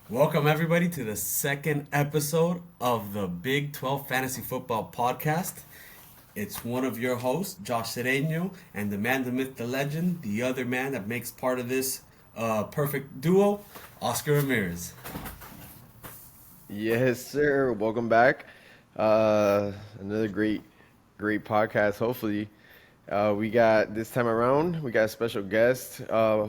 Welcome, everybody, to the second episode of the BiG12 Fantasy Football podcast. It's one of your hosts, Josh Sereno, and the man, the myth, the legend, the other man that makes part of this perfect duo, Oscar Ramirez. Yes, sir. Welcome back. Another great podcast. Hopefully, we got this time around. We got a special guest, a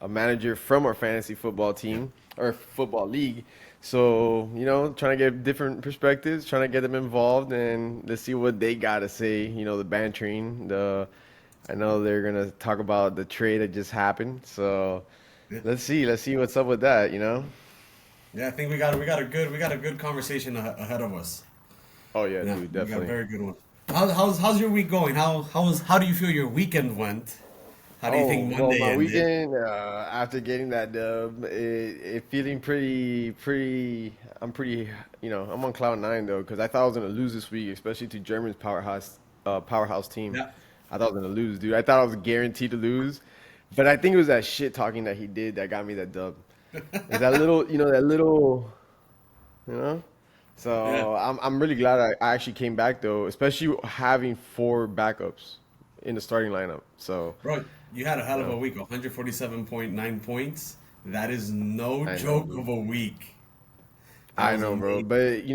manager from our fantasy football team or football league. So trying to get different perspectives, trying to get them involved, and let's see what they got to say. The bantering. I know they're gonna talk about the trade that just happened. So Yeah, let's see what's up with that. yeah, I think we got a good conversation ahead of us. Oh yeah, Yeah, dude, we got a definitely. very good one. How's your week going? How do you feel your weekend went? How do you Oh, think well, Monday my ended? weekend, after getting that dub, it feeling pretty, I'm on cloud nine though, because I thought I was gonna lose this week, especially to German's powerhouse team. Yeah. I thought I was gonna lose, dude. I thought I was guaranteed to lose, but I think it was that shit talking that he did that got me that dub. It's that little, you know. Yeah. So I'm really glad I actually came back though, especially having four backups in the starting lineup. So. Bro, you had a hell You of a know, week. 147.9 points. That is no I know, joke dude. of a week. That I was know, bro. amazing. But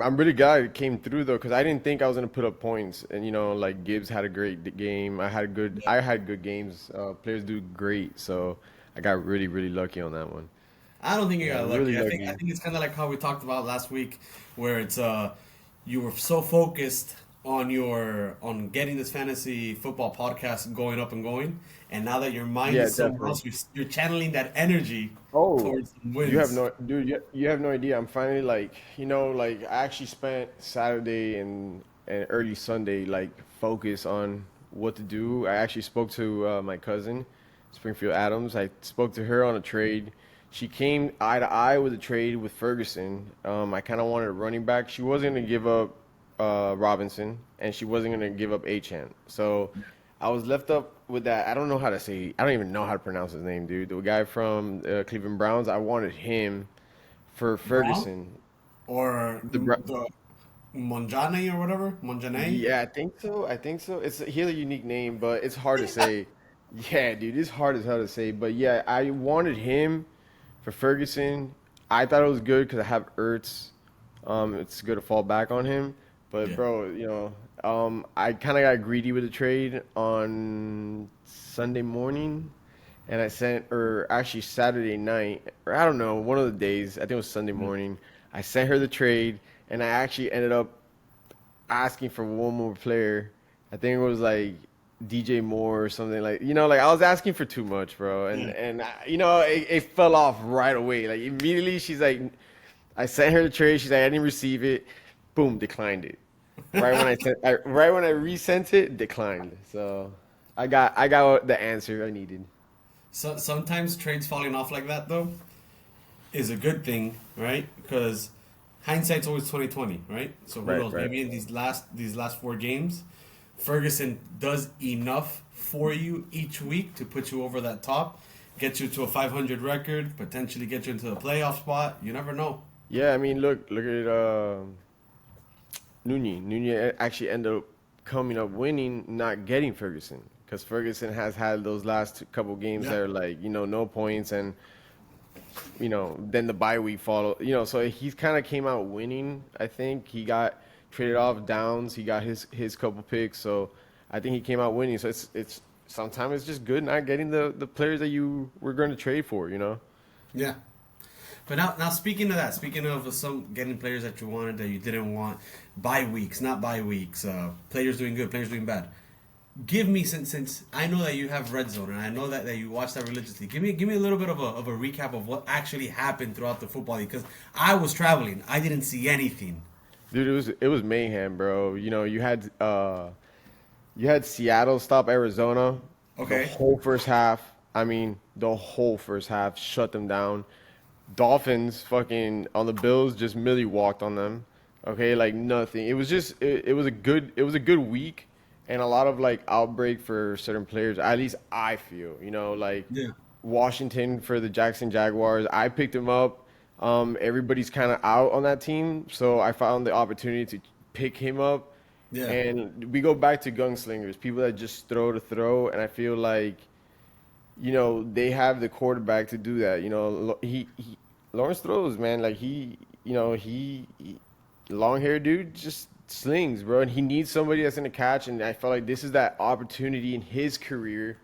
I'm really glad it came through though, because I didn't think I was gonna put up points. And like Gibbs had a great game. I had good games. Players do great, so I got really lucky on that one. I don't think you I got got really lucky. I lucky. think it's kind of like how we talked about last week, where it's you were so focused on getting this fantasy football podcast going up and going, and now that your mind Yeah, is somewhere definitely. else, you're channeling that energy Oh, towards some wins. you have no idea. I'm finally like, like I actually spent Saturday and early Sunday like focus on what to do. I actually spoke to my cousin, Springfield Adams. I spoke to her on a trade. She came eye to eye with a trade with Ferguson. I kind of wanted a running back. She wasn't gonna give up Robinson, and she wasn't gonna give up Achan. So I was left up with that. I don't know how to say. I don't even know how to pronounce his name, dude. The guy from Cleveland Browns. I wanted him for Brown Ferguson. or The Bra- the Monjane or whatever Monjane. yeah, I think so. I think so. He has a unique name, but it's hard to say. Yeah, dude, it's hard as hell to say. But yeah, I wanted him for Ferguson. I thought it was good because I have Ertz. It's good to fall back on him. But Yeah. bro, I kind of got greedy with the trade on Sunday morning, and I sent, or actually Saturday night, or I don't know, one of the days. I think it was Sunday morning. I sent her the trade, and I actually ended up asking for one more player. I think it was like DJ Moore or something like I was asking for too much, bro. And Yeah. and it fell off right away. Like immediately, she's like, I sent her the trade. She's like, I didn't receive it. Boom, declined it. Right when I resent it, declined. So I got the answer I needed. So sometimes trades falling off like that though is a good thing, right? Because hindsight's always 2020, right? So who Right, knows? right. Maybe in these last four games, Ferguson does enough for you each week to put you over that top, get you to a 500 record, potentially get you into the playoff spot. You never know. Yeah, I mean, look at Nunez. Nunez actually ended up coming up winning, not getting Ferguson, because Ferguson has had those last couple games Yeah. that are like, no points, and then the bye week follow. So he's kind of came out winning. I think he got traded off Downs. He got his couple picks, so I think he came out winning. So it's sometimes it's just good not getting the players that you were going to trade for. Yeah. But now speaking of that, speaking of some getting players that you wanted that you didn't want, bye weeks, not bye weeks, players doing good, players doing bad. Give me since I know that you have Red Zone and I know that you watch that religiously. Give me a little bit of a recap of what actually happened throughout the football league because I was traveling. I didn't see anything. Dude, it was mayhem, bro. You had Seattle stop Arizona the Okay. whole first half. I mean, the whole first half shut them down. Dolphins fucking on the Bills just merely walked on them. Okay, like nothing. It was a good week and a lot of like outbreak for certain players. At least I feel, like Yeah. Washington for the Jackson Jaguars. I picked him up. Everybody's kind of out on that team, so I found the opportunity to pick him up. Yeah. And we go back to gunslingers, people that just throw to throw, and I feel like, they have the quarterback to do that. He Lawrence throws, man. Like he long hair dude just slings, bro, and he needs somebody that's gonna catch. And I felt like this is that opportunity in his career,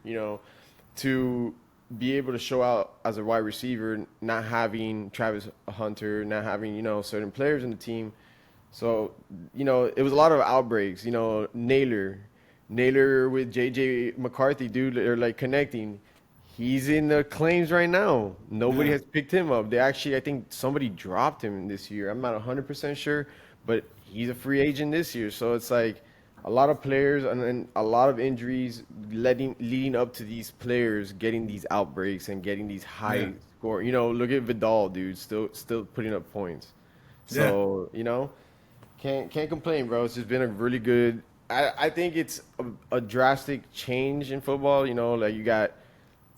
to be able to show out as a wide receiver, not having Travis Hunter, not having certain players in the team. So, it was a lot of outbreaks. Naylor with JJ McCarthy, dude, they're like connecting. He's in the claims right now. Nobody Yeah. has picked him up. They actually, I think somebody dropped him this year. I'm not 100% sure, but he's a free agent this year. So it's like a lot of players and a lot of injuries leading up to these players getting these outbreaks and getting these Yeah. high score. Look at Vidal, dude, still putting up points. Yeah. So, can't complain, bro. It's just been a really good. I think it's a drastic change in football. Like you got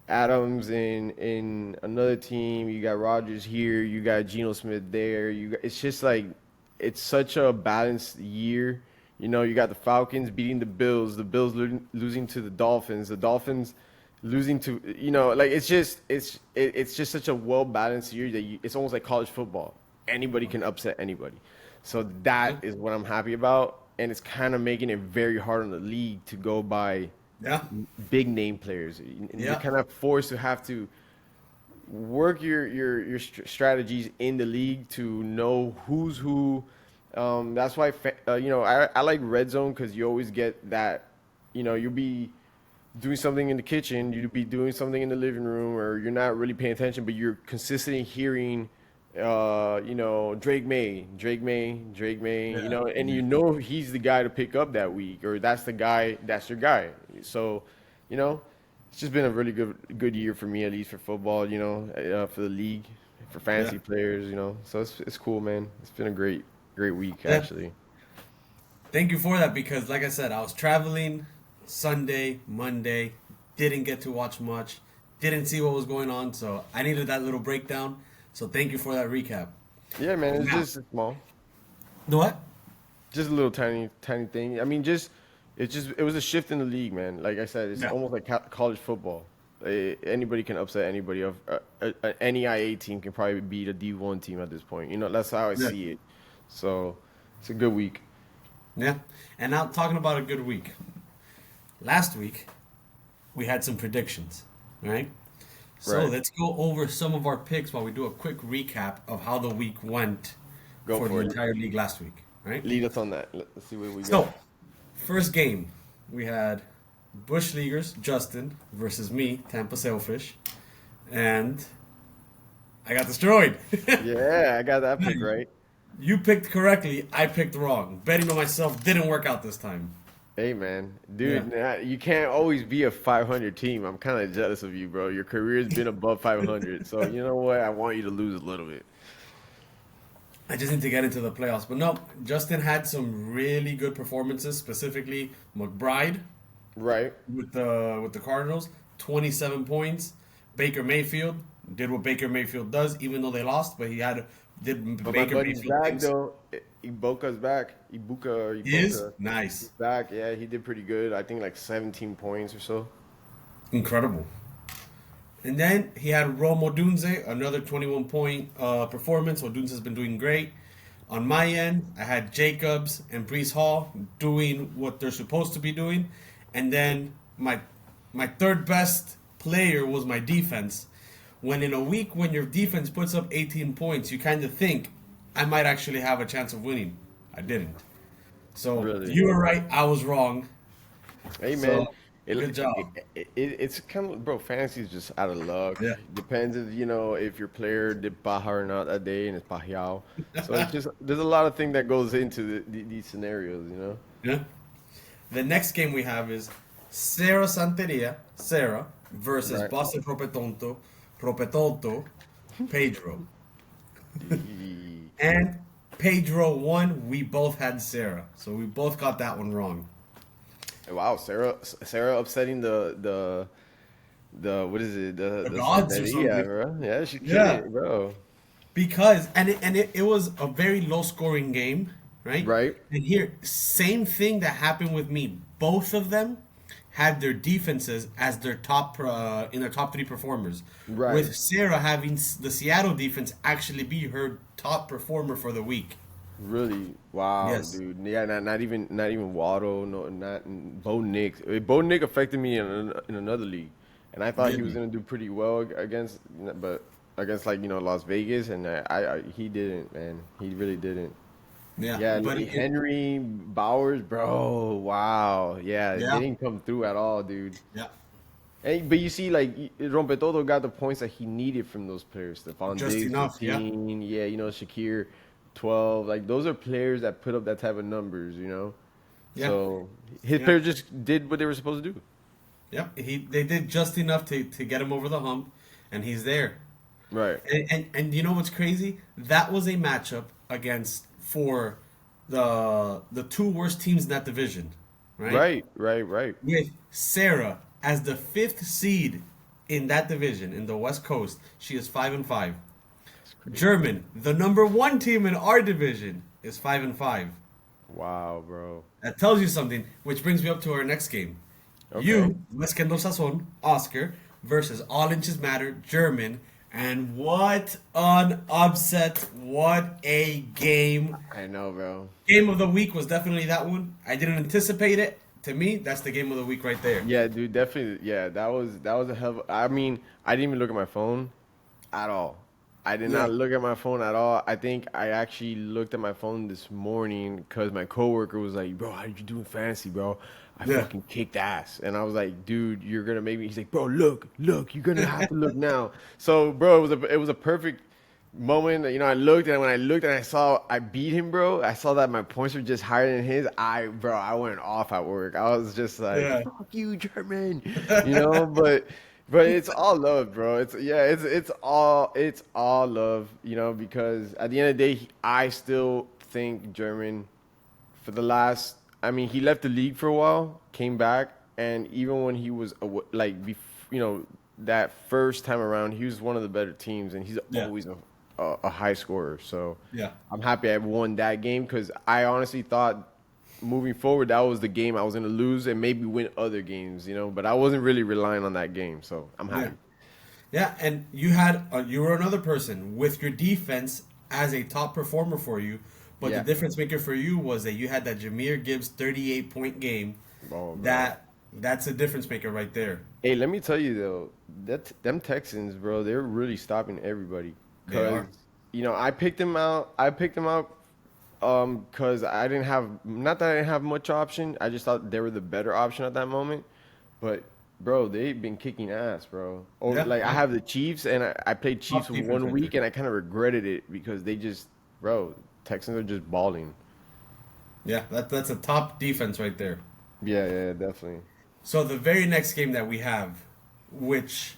Adams in another team, you got Rodgers here, you got Geno Smith there. It's just like it's such a balanced year. You got the Falcons beating the Bills losing to the Dolphins losing to like it's just such a well balanced year that it's almost like college football. Anybody can upset anybody. So that is what I'm happy about, and it's kind of making it very hard on the league to go by Yeah. big name players. And you're Yeah. kind of forced to have to work your strategies in the league to know who's who. That's why I like red zone because you always get that. You'll be doing something in the kitchen, you'd be doing something in the living room, or you're not really paying attention, but you're consistently hearing, Drake May, Yeah. and he's the guy to pick up that week, or that's your guy. So, it's just been a really good year for me, at least for football, for the league, for Yeah. fantasy players, So it's cool, man. It's been a great week, Yeah. actually. Thank you for that because, like I said, I was traveling Sunday, Monday, didn't get to watch much, didn't see what was going on, so I needed that little breakdown. So thank you for that recap. Yeah, man, it's Now, just small. the what? Just a little tiny thing. I mean, it was a shift in the league, man. Like I said, it's Yeah. almost like college football. Anybody can upset anybody. An NEIA team can probably beat a D1 team at this point. That's how I Yeah. see it. So it's a good week. Yeah. And now talking about a good week. Last week, we had some predictions, right? So Right. let's go over some of our picks while we do a quick recap of how the week went Go for the for it. entire league last week, right? Lead us on that. Let's see what we So, got. first game, we had Bush Leaguers, Justin, versus me, Tampa Sailfish, and I got destroyed. Yeah, I got that pick right. You picked correctly, I picked wrong. Betting on myself didn't work out this time. Hey, man, dude, you can't always be a 500 team. I'm kind of jealous of you, bro. Your career's been above 500, so you know what? I want you to lose a little bit. I just need to get into the playoffs. But no, Justin had some really good performances, specifically McBride Right. with the Cardinals, 27 points. Baker Mayfield did what Baker Mayfield does, even though they lost, but did But my Baker buddy's Mayfield back things. though. Ibuka's back. Ibuka. He is He's nice, back. Yeah, he did pretty good. I think like 17 points or so. incredible. And then he had Rome Odunze, another 21 point performance. Odunze has been doing great. On my end, I had Jacobs and Brees Hall doing what they're supposed to be doing. And then my third best player was my defense. When in a week when your defense puts up 18 points, you kind of think, I might actually have a chance of winning. I didn't. So Really? you were right, I was wrong. Hey So, man, good job. it's kind of, bro. Fantasy is just out of luck. Yeah. Depends if your player did paja or not that day, and it's pajao. So it's just there's a lot of thing that goes into these scenarios. Yeah. The next game we have is Sarah Santeria, Sarah, versus Right. Boston Propetonto, Pedro. And Pedro won. We both had Sarah. So we both got that one wrong. Wow, Sarah upsetting the what is it? The gods or Santeria, something. bro. Yeah, she's killing Yeah. it, bro. Because it was a very low scoring game, right? Right. And here, same thing that happened with me. Both of them had their defenses as their top in their top three performers. Right. With Sarah having the Seattle defense actually be her top performer for the week. Really? Wow, Yes. dude. Yeah, not even Waddle, no, not Bo Nix. Bo Nick affected me in another league, and I thought he Did was he? gonna do pretty well against, but against like Las Vegas, and he didn't, man. He really didn't. Yeah, Yeah, but Henry Bowers, bro. Wow. Yeah, they yeah, didn't come through at all, dude. yeah, But you see, like Rompetodo got the points that he needed from those players. Stephon just Diggs, enough. Yeah, 15. Yeah, Shakir, 12. Like those are players that put up that type of numbers. yeah, So his yeah, players just did what they were supposed to do. yeah. They did just enough to get him over the hump, and he's there. Right. And you know what's crazy? That was a matchup against for the two worst teams in that division, right? Right. Right. Right. With Sarah as the fifth seed in that division in the West Coast, she is 5-5. That's crazy. German, the number one team in our division, is 5-5. Wow, bro. That tells you something, which brings me up to our next game. Okay. You, Mezquendo Sazon, Oscar, versus All Inches Matter, German. And what an upset. What a game. I know, bro. Game of the week was definitely that one. I didn't anticipate it. To me, that's the game of the week right there. Yeah, dude, definitely. Yeah, that was a hell. I mean, I didn't even look at my phone at all. I did Yeah. not look at my phone at all. I think I actually looked at my phone this morning because my coworker was like, "Bro, how did you do in fantasy, bro? I Yeah. fucking kicked ass." And I was like, "Dude, you're gonna make me." He's like, "Bro, look, you're gonna have to look now." So, bro, it was a perfect moment. I looked, and when I looked and I saw I beat him, bro, I saw that my points were just higher than his. I went off at work. I was just like, Yeah. "Fuck you, German," But it's all love, bro. It's all love, because at the end of the day, I still think German for the last. I mean, he left the league for a while, came back, and even when he was like, that first time around, he was one of the better teams, and he's Yeah. always a high scorer. So Yeah. I'm happy I won that game because I honestly thought moving forward that was the game I was gonna lose and maybe win other games, but I wasn't really relying on that game, so I'm Yeah. happy. Yeah. And you were another person with your defense as a top performer for you. But the Yeah. difference maker for you was that you had that Jameer Gibbs 38-point game. Oh, bro. That's a difference maker right there. Hey, let me tell you though, that them Texans, bro, they're really stopping everybody. They Cause are. I picked them out. Cause I didn't have not that I didn't have much option. I just thought they were the better option at that moment. But bro, they've been kicking ass, bro. Over Yeah. like I Yeah. have the Chiefs, and I played Chiefs Top defense one right week, there. and I kind of regretted it because bro, Texans are just balling. Yeah. That's a top defense right there. Yeah, yeah, definitely. So the very next game that we have, which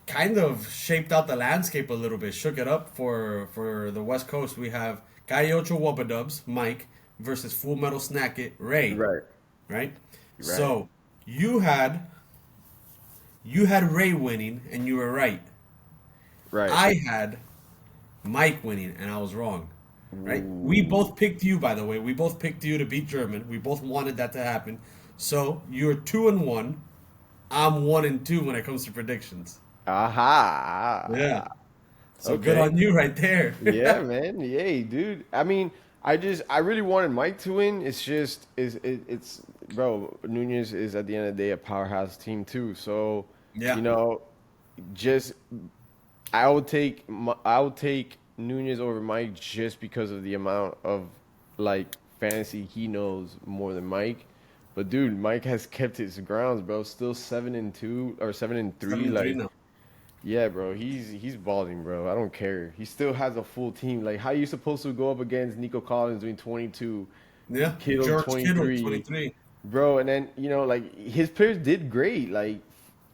kind of shaped out the landscape a little bit, shook it up for the West Coast. We have Cayocho Wubadubs, Mike, versus Full Metal Snack It, Ray. Right, Right? right, So you had Ray winning and you were right. right. I had Mike winning and I was wrong. Right? We Ooh. both picked you, by the way. We both picked you to beat German. We both wanted that to happen. So you're 2-1. I'm 1-2 when it comes to predictions. Aha. Yeah. So good Okay. on you right there. Yeah, man. Yay, dude. I mean, I really wanted Mike to win. It's just it's bro, Nunez is at the end of the day a powerhouse team too. So, Yeah. you know, just I would take Nunez over Mike just because of the amount of like fantasy he knows more than Mike. But dude, Mike has kept his grounds, bro. Still 7-2 or 7-3. 7-3 Like, now. yeah, bro, he's balling, bro. I don't care. He still has a full team. Like, how you supposed to go up against Nico Collins doing 22, Yeah. Kittle George Kittle, 23, 23. bro? And then like his players did great, like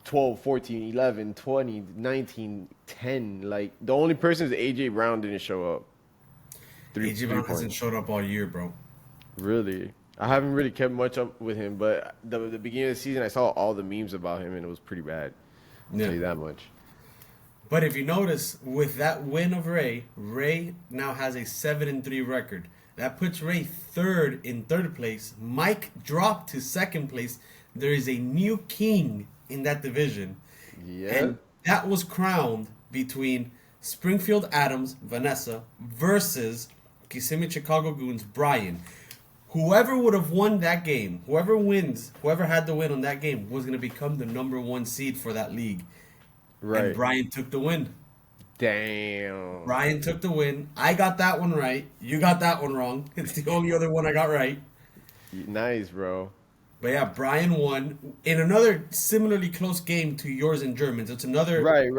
12, 14, 11, 20, 19, 10. Like the only person is AJ Brown didn't show up. Three AJ three Brown hasn't points. showed up all year, bro. Really, I haven't really kept much up with him, but the beginning of the season, I saw all the memes about him, and it was pretty bad. I'll tell Yeah. you that much. But if you notice, with that win of Ray now has a 7-3 record. That puts Ray in third place. Mike dropped to second place. There is a new king in that division. Yeah. And that was crowned between Springfield Adams, Vanessa, versus Kissimmee Chicago Goons, Brian. Whoever would have won that game, whoever had the win on that game, was going to become the number 1 seed for that league. Right. And Brian took the win. Damn. Brian took the win. I got that one right. You got that one wrong. It's the only other one I got right. Nice, bro. But yeah, Brian won in another similarly close game to yours and Germans. It's another Right.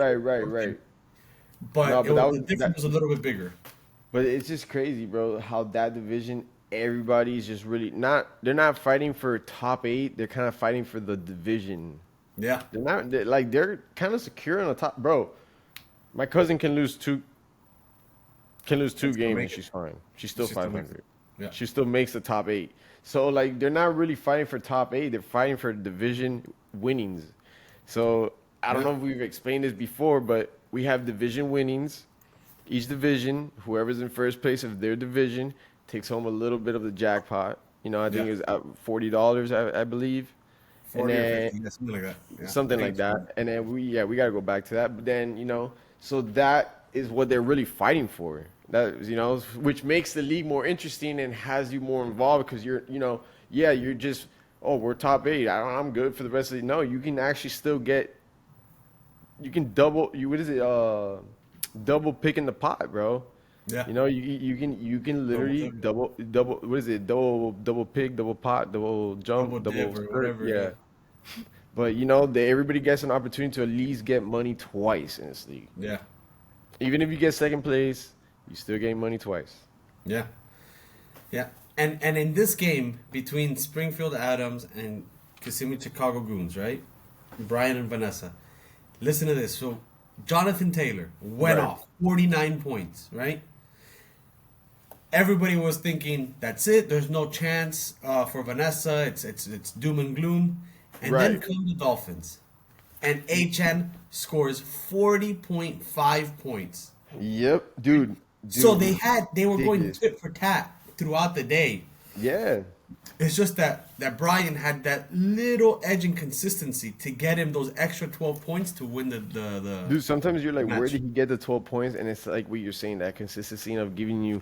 But, No, but the difference was a little bit bigger. But it's just crazy, bro, how that division, everybody's just really they're not fighting for top 8, they're kind of fighting for the division. Yeah. They're kind of secure on the top, bro. My cousin can lose two games and she's fine. She's still 500. Yeah. She still makes the top 8. So like they're not really fighting for top 8, they're fighting for division winnings. So I don't know if we've explained this before, but we have division winnings. Each division, whoever's in first place of their division takes home a little bit of the jackpot. You know, I think it was $40, I believe. 40 and or then, 50, something like that. Yeah. Something like that. And then we got to go back to that. But then, you know, so that is what they're really fighting for. That, you know, which makes the league more interesting and has you more involved because you're just, we're top 8. I'm good for the rest of the. No, you can actually still get. You can double pick in the pot, bro. Yeah. You know, you can literally double what is it? Double pick, double pot, double jump, double dip or whatever. Yeah. But you know, everybody gets an opportunity to at least get money twice in this league. Yeah. Even if you get second place, you still get money twice. Yeah. Yeah. And in this game between Springfield Adams and Kissimmee Chicago Goons, right? Brian and Vanessa. Listen to this. So Jonathan Taylor went off 49 points, right? Everybody was thinking that's it. There's no chance for Vanessa. It's doom and gloom. And then come the Dolphins, and HN scores 40.5 points. Yep, dude. So they were going tit for tat throughout the day. Yeah. It's just that Brian had that little edge in consistency to get him those extra 12 points to win the Dude, sometimes you're like, match. where did he get the 12 points? And it's like what you're saying, that consistency of giving you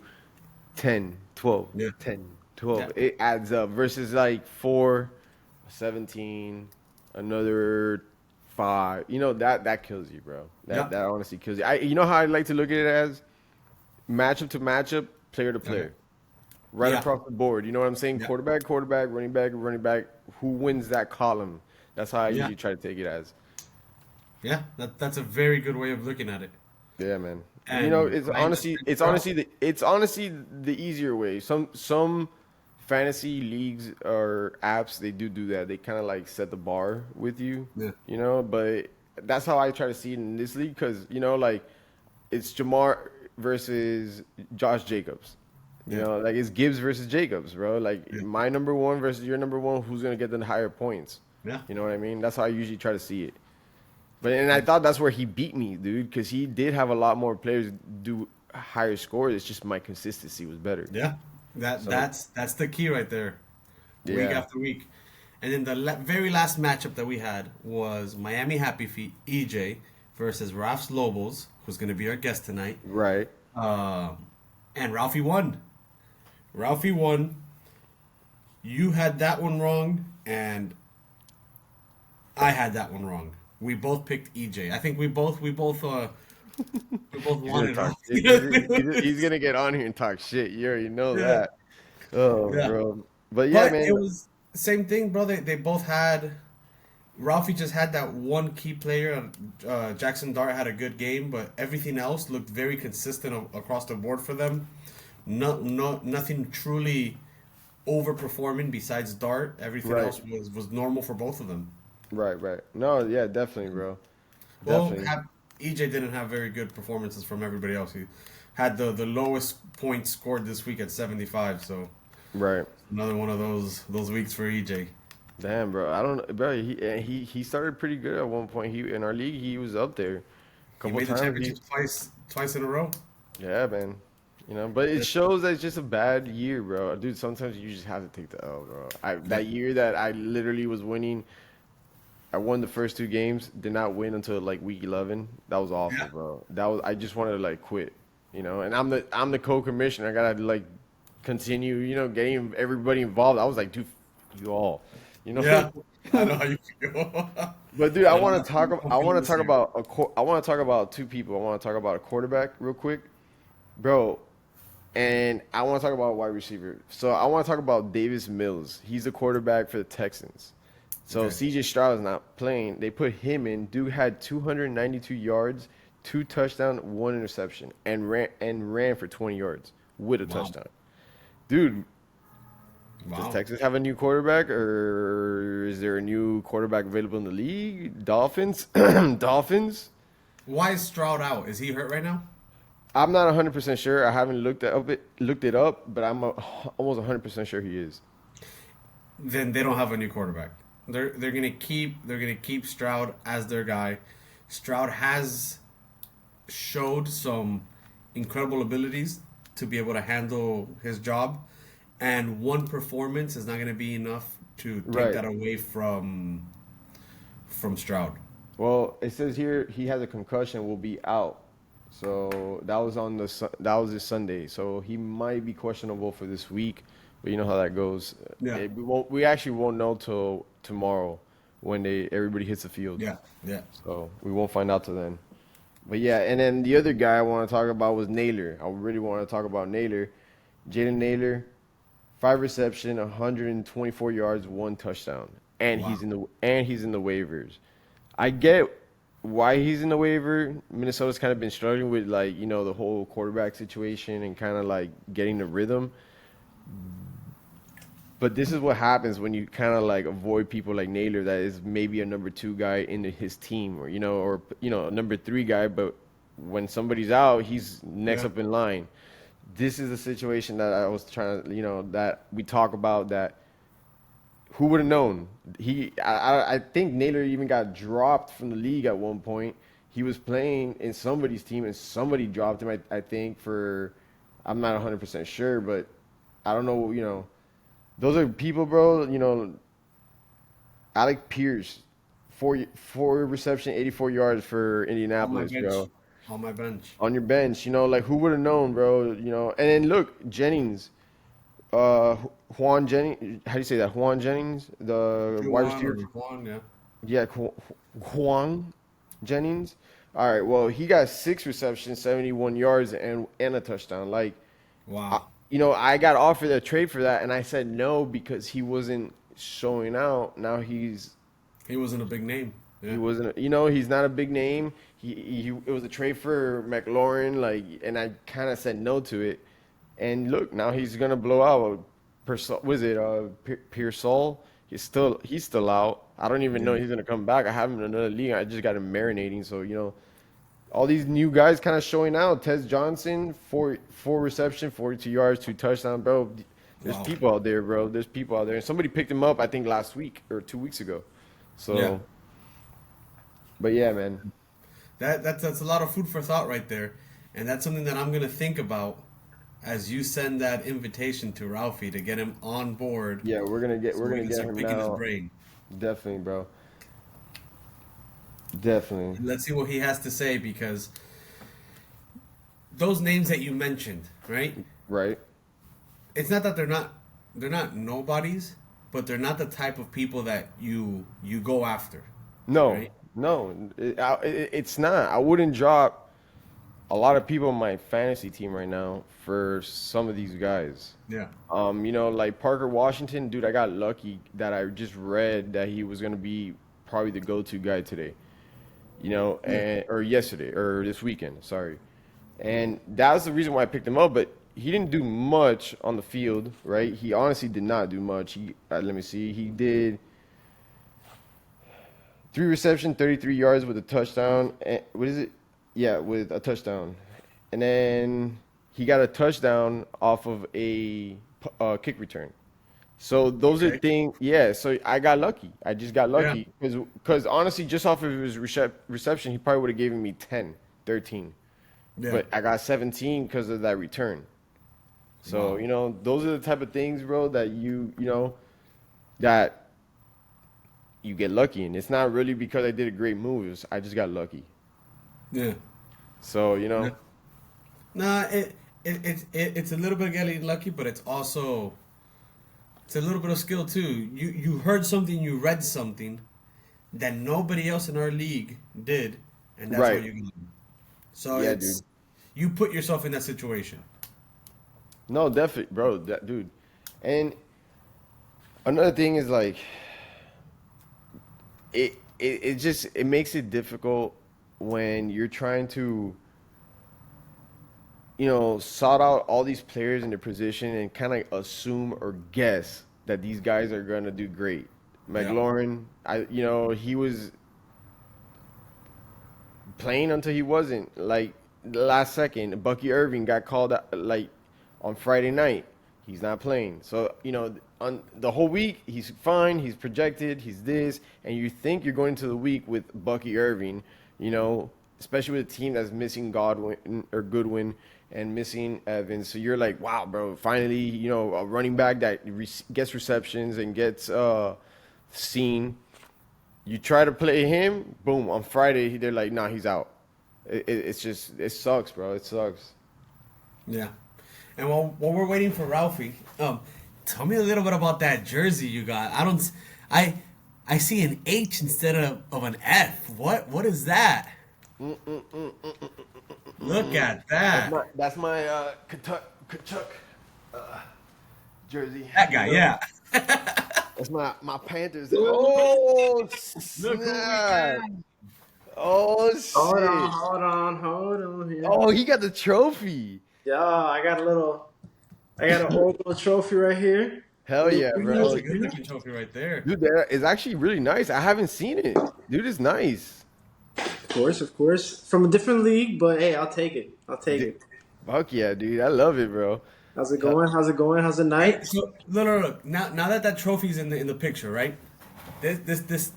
10, 12, 10, 12. Yeah. It adds up versus like 4, 17, another 5. You know, that kills you, bro. That honestly kills you. You know how I like to look at it as matchup to matchup, player to player. Right across the board. You know what I'm saying? Quarterback, running back. Who wins that column? That's how I usually try to take it as. Yeah, that's a very good way of looking at it. Yeah, man. And you know, it's honestly the easier way. Some fantasy leagues or apps, they do that. They kind of like set the bar with you. Yeah. You know, but that's how I try to see it in this league because, you know, like it's Jamar versus Josh Jacobs. You know, like it's Gibbs versus Jacobs, bro. Like my number 1 versus your number 1, who's gonna get the higher points? Yeah. You know what I mean? That's how I usually try to see it. And I thought that's where he beat me, dude, because he did have a lot more players do higher scores. It's just my consistency was better. Yeah, that's the key right there. Week after week. And then the very last matchup that we had was Miami Happy Feet, EJ, versus Ralph's Lobos, who's going to be our guest tonight. Right. And Ralphie won. Ralphie won. You had that one wrong, and I had that one wrong. We both picked EJ. I think we both wanted it. He's gonna get on here and talk shit. You already know that. Oh, bro. But man, it was the same thing, bro. They both had. Ralphie just had that one key player. Jackson Dart had a good game, but everything else looked very consistent across the board for them. Nothing truly overperforming besides Dart. Everything else was normal for both of them. Right. No, yeah, definitely, bro. Definitely. Well, EJ didn't have very good performances from everybody else. He had the lowest points scored this week at 75. So another one of those weeks for EJ. Damn, bro. I don't know, bro. He started pretty good at one point. In our league, he was up there. He couple made the times. championship twice in a row. Yeah, man. But it shows that it's just a bad year, bro. Dude, sometimes you just have to take the L, bro. Yeah. That year that I literally was winning, I won the first two games, did not win until like week 11. That was awful, Yeah. bro. I just wanted to like quit, And I'm the co-commissioner. I gotta like continue, getting everybody involved. I was like, dude, you all, you know. Yeah. I know how you feel. But dude, I know I I'm want feeling to the talk same. about I want to talk about two people. I want to talk about a quarterback real quick, bro. And I want to talk about wide receiver. So I want to talk about Davis Mills. He's the quarterback for the Texans. So Okay. CJ Stroud is not playing. They put him in. Dude had 292 yards, 2 touchdowns, 1 interception, and ran for 20 yards with a Wow. touchdown. Dude, does Wow. Texas have a new quarterback, or is there a new quarterback available in the league? Dolphins, Dolphins. Why is Stroud out? Is he hurt right now? I'm not 100% sure. I haven't looked it up, but I'm almost 100% sure he is. Then they don't have a new quarterback. They're gonna keep Stroud as their guy. Stroud has showed some incredible abilities to be able to handle his job, and one performance is not gonna be enough to take Right. that away from Stroud. Well, it says here he has a concussion, will be out. So that was this Sunday. So he might be questionable for this week, but you know how that goes. Yeah. We actually won't know till tomorrow when everybody hits the field. Yeah. Yeah. So we won't find out till then. But yeah, and then the other guy I want to talk about was Naylor. I really want to talk about Naylor. Jaden Naylor, 5 reception, 124 yards, 1 touchdown, and Wow. he's in the waivers. I get why he's in the waiver. Minnesota's kind of been struggling with like the whole quarterback situation and kind of like getting the rhythm. But this is what happens when you kind of like avoid people like Naylor, that is maybe a number two guy in his team, or a number three guy. But when somebody's out, he's next Yeah. up in line. This is a situation that I was trying to, that we talk about. That who would have known? I think Naylor even got dropped from the league at one point. He was playing in somebody's team and somebody dropped him. I think for, I'm not 100% sure, but I don't know. Those are people, bro. Alec Pierce, four reception, 84 yards for On my Indianapolis, bench. bro. On my bench. On your bench, like who would have known, bro? And then look, Jennings, Juan Jennings. How do you say that? Juan Jennings, the wide Juwan or receiver. Juan, yeah. Yeah, Juan Jennings. All right, well, he got 6 receptions, 71 yards, and a touchdown. Like, I, Wow. I got offered a trade for that, and I said no because he wasn't showing out. Now He wasn't a big name. he Yeah. wasn't, he's not a big name. It was a trade for McLaurin, like, and I kind of said no to it. And look, now he's gonna blow out. Was it Pearsall? He's still out. I don't even know Yeah. he's gonna come back. I have him in another league. I just got him marinating. So all these new guys kind of showing out. Tez Johnson, four reception, 42 yards, 2 touchdowns, bro. There's Wow. people out there, bro. There's people out there. And somebody picked him up, I think, last week or 2 weeks ago. Yeah. So, but yeah, man. That's a lot of food for thought right there, and that's something that I'm gonna think about as you send that invitation to Ralphie to get him on board, Yeah, we're gonna get so we're we gonna can get start him picking his now. brain. Definitely, bro. Definitely. And let's see what he has to say, because those names that you mentioned, right? Right. It's not that they're not nobodies, but they're not the type of people that you go after, No, right? no, it's not. I wouldn't drop a lot of people on my fantasy team right now for some of these guys. Yeah. Like Parker Washington, dude, I got lucky that I just read that he was gonna be probably the go-to guy today. Yeah. And or yesterday or this weekend, sorry. And that was the reason why I picked him up, but he didn't do much on the field, right? He honestly did not do much. Let me see. He did 3 reception, 33 yards with a touchdown. What is it? Yeah, with a touchdown. And then he got a touchdown off of a kick return. So those are Okay. things. Yeah. So I got lucky. I just got Yeah. lucky because honestly, just off of his reception, he probably would have given me 10. 13. Yeah. But I got 17 because of that return. So, Wow. those are the type of things, bro, that that you get lucky. And it's not really because I did a great move. I just got lucky. Yeah. So, Yeah. Nah, it's a little bit of getting lucky, but it's a little bit of skill too. You heard something, you read something that nobody else in our league did, and that's what right. you got. So Yeah, it's dude. you put yourself in that situation. No, definitely, bro. That dude. And another thing is like it makes it difficult when you're trying to sought out all these players in their position and kind of assume or guess that these guys are gonna do great. Yeah. McLaurin, he was playing until he wasn't. Like the last second, Bucky Irving got called out, like on Friday night. He's not playing. So on the whole week he's fine. He's projected. He's this, and you think you're going to the week with Bucky Irving. Especially with a team that's missing Godwin or Goodwin and missing Evans. So you're like, wow, bro, finally, a running back that gets receptions and gets seen. You try to play him, boom, on Friday, they're like, nah, he's out. It's just, it sucks, bro. It sucks. Yeah. And while we're waiting for Ralphie, tell me a little bit about that jersey you got. I I see an H instead of an F. What is that? Look at that. That's my Kachuk jersey. That guy, yeah. That's my Panthers. Look, Oh look who we got. snap! Oh Hold on, shit! hold on here. Oh, he got the trophy. Yeah, I got an old little trophy right here. Hell yeah, Ooh, that's bro. a good looking trophy right there. Dude, that is actually really nice. I haven't seen it. Dude, it's nice. Of course. From a different league, but hey, I'll take it. I'll take Dude, it. fuck yeah, dude. I love it, bro. How's it going? How's it going? How's the night? So look. Now that trophy's in the picture, right? This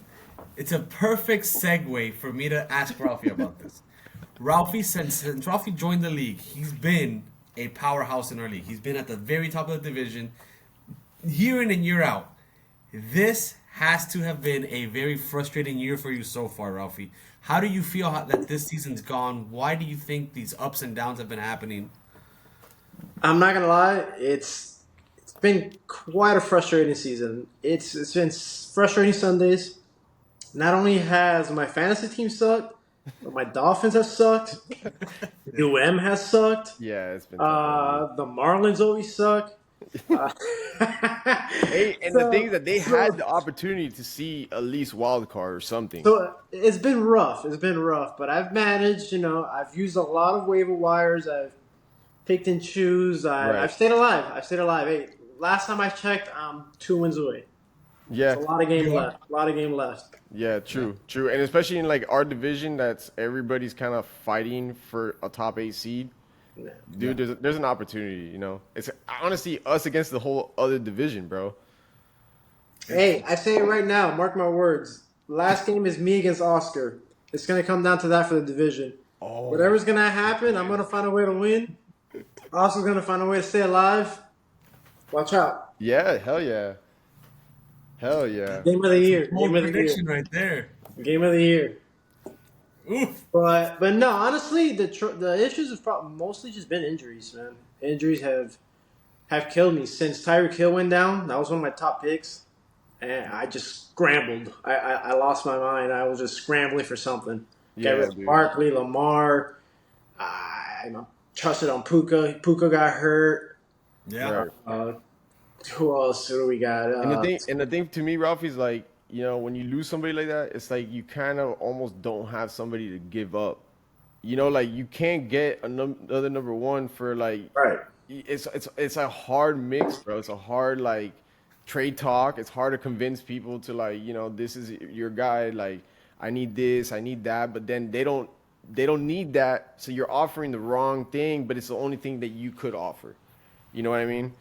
it's a perfect segue for me to ask Ralphie about this. Ralphie, since Ralphie joined the league, he's been a powerhouse in our league. He's been at the very top of the division, year in and year out. This has to have been a very frustrating year for you so far, Ralphie. How do you feel that this season's gone? Why do you think these ups and downs have been happening? I'm not gonna lie, it's been quite a frustrating season. It's been frustrating Sundays. Not only has my fantasy team sucked, but my Dolphins have sucked. UM has sucked. Yeah, it's been tough all year. The Marlins always suck. Uh, And the thing is that they had the opportunity to see at least wild card or something. So it's been rough. It's been rough, but I've managed. I've used a lot of waiver wires. I've picked and choose. Right. I've stayed alive. I've stayed alive. Hey, last time I checked, I'm 2 wins away. Yeah, There's a lot of game You are? left. A lot of game left. yeah, true. And especially in like our division, that's everybody's kind of fighting for a top 8 seed. Yeah. Dude, there's an opportunity. It's honestly us against the whole other division, bro. Hey, I say it right now. Mark my words. Last game is me against Oscar. It's gonna come down to that for the division. Oh, Whatever's gonna happen, I'm gonna find a way to win. Oscar's gonna find a way to stay alive. Watch out. yeah, hell yeah. Hell yeah. Game of the year. Bold Game of the year. prediction right there. Game of the year. Oof. But no, honestly, the issues have mostly just been injuries, man. Injuries have killed me since Tyreek Hill went down. That was one of my top picks, and I just scrambled. I lost my mind. I was just scrambling for something. Yeah, Got rid of dude. Barkley, Lamar. I trusted on Puka. Puka got hurt. Yeah. Right. Who else? Who do we got? And the thing to me, Ralph, is like, when you lose somebody like that, it's like you kind of almost don't have somebody to give up. Like you can't get another number one for like right. it's a hard mix, bro. It's a hard like trade talk. It's hard to convince people to like, this is your guy. Like I need this, I need that, but then they don't need that. So you're offering the wrong thing, but it's the only thing that you could offer. You know what I mean?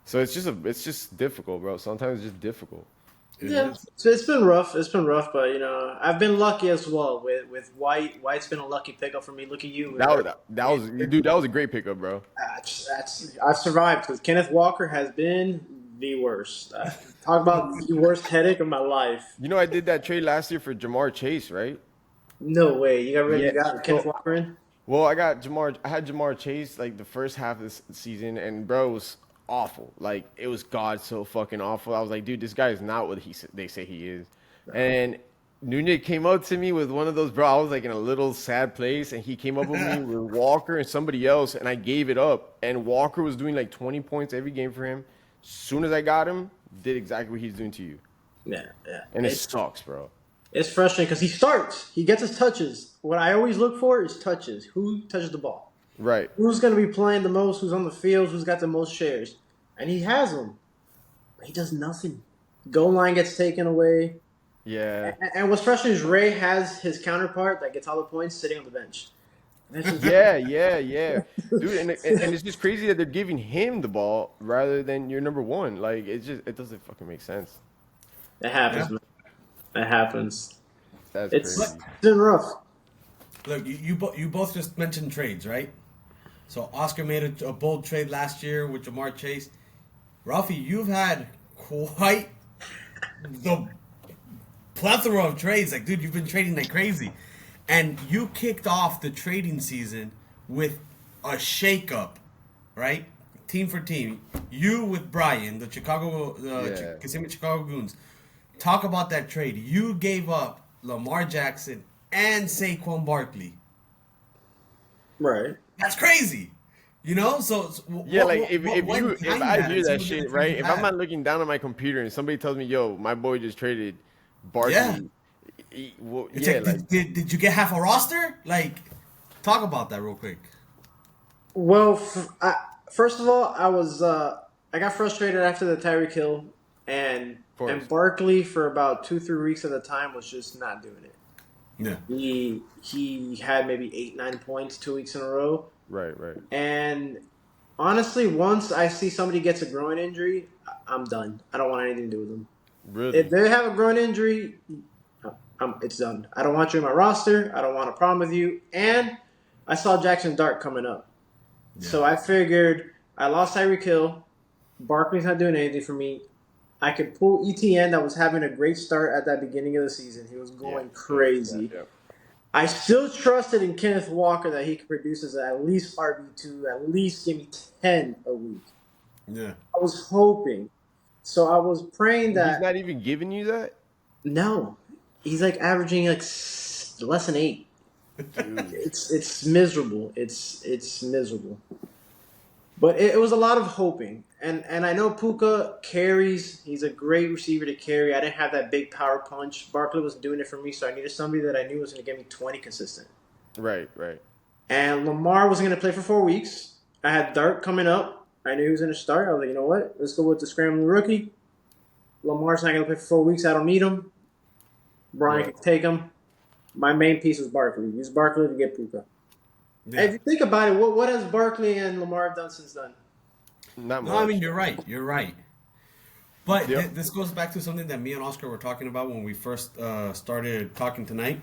So it's just difficult, bro. Sometimes it's just difficult. It Yeah, is. so it's been rough. It's been rough, but I've been lucky as well with White. White's been a lucky pickup for me. Look at you. That was a great pickup, bro. I've survived because Kenneth Walker has been the worst. Talk about the worst headache of my life. You know, I did that trade last year for Jamar Chase, right? No way. You Yeah. got Kenneth So, Walker in? well, I had Jamar Chase like the first half of this season, and bro, it was awful. Like it was God so fucking awful. I was like, dude, this guy is not what they say he is. And Nunez came up to me with one of those, bro. I was like in a little sad place, and he came up with me with Walker and somebody else, and I gave it up. And Walker was doing like 20 points every game for him. As soon as I got him, did exactly what he's doing to you, Yeah, yeah. and it sucks, bro. It's frustrating because he starts. He gets his touches. What I always look for is touches. Who touches the ball? Right. Who's going to be playing the most? Who's on the field? Who's got the most shares? And he has them. But he does nothing. Goal line gets taken away. Yeah. And what's frustrating is Ray has his counterpart that gets all the points sitting on the bench. Yeah. Dude, and it's just crazy that they're giving him the ball rather than your number one. Like, it doesn't fucking make sense. It happens, Yeah. man. It happens. That's It's crazy. been rough. Look, you both just mentioned trades, right? So Oscar made a bold trade last year with Jamar Chase. Ralphie, you've had quite the plethora of trades. Like, dude, you've been trading like crazy. And you kicked off the trading season with a shakeup, right? Team for team. You with Brian, the Kissimmee Chicago Goons. Talk about that trade. You gave up Lamar Jackson and Saquon Barkley. Right. That's crazy. You know? So Yeah, like if I and hear some that of the shit, trades right? you If had. I'm not looking down at my computer and somebody tells me, "Yo, my boy just traded Barkley," Yeah. well, It's yeah, like, like did you get half a roster? Like, talk about that real quick. Well, first of all, I got frustrated after the Tyreek Hill, and of course, Barkley for about 2-3 weeks at a time was just not doing it. Yeah. He had maybe 8-9 points 2 weeks in a row, right. and honestly, once I see somebody gets a groin injury, I'm done. I don't want anything to do with them. Really, If they have a groin injury, it's done. I don't want you in my roster. I don't want a problem with you. And I saw Jackson Dart coming up. Yeah. So I figured I lost Tyreek Hill. Barkley's not doing anything for me. I could pull ETN that was having a great start at that beginning of the season. He was going crazy. Yeah. I still trusted in Kenneth Walker that he could produce as at least RB2, at least give me 10 a week. Yeah. I was hoping. So I was praying He's that not even giving you that, no. He's like averaging like less than 8. dude. It's miserable. It's miserable. But it was a lot of hoping. And I know Puka carries. He's a great receiver to carry. I didn't have that big power punch. Barkley was doing it for me, so I needed somebody that I knew was going to give me 20 consistent. Right. And Lamar wasn't going to play for 4 weeks. I had Dart coming up. I knew he was going to start. I was like, you know what? Let's go with the scrambling rookie. Lamar's not going to play for 4 weeks. I don't need him. Brian can take him. My main piece was Barkley. Use Barkley to get Puka. Yeah. If you think about it, what has Barkley and Lamar done since then? Not much. No, I mean you're right. You're right. But Yep. this goes back to something that me and Oscar were talking about when we first started talking tonight.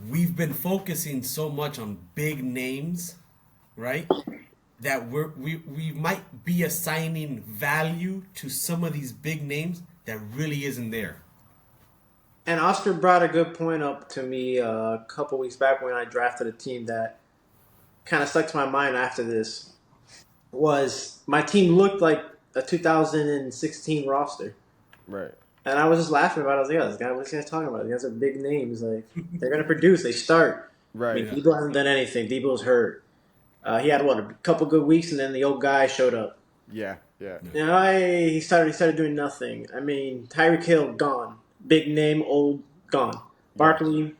We've been focusing so much on big names, right? That we might be assigning value to some of these big names that really isn't there. And Oscar brought a good point up to me a couple weeks back when I drafted a team that kind of stuck to my mind after this. Was my team looked like a 2016 roster. Right. And I was just laughing about it. I was like, this guy, what's he talking about? These guys are big names. Like, they're going to produce. They start. Right. I mean, Debo hasn't done anything. Debo's hurt. He had, a couple good weeks, and then the old guy showed up. Yeah. He started doing nothing. I mean, Tyreek Hill, gone. Big name, old, gone. Barkley,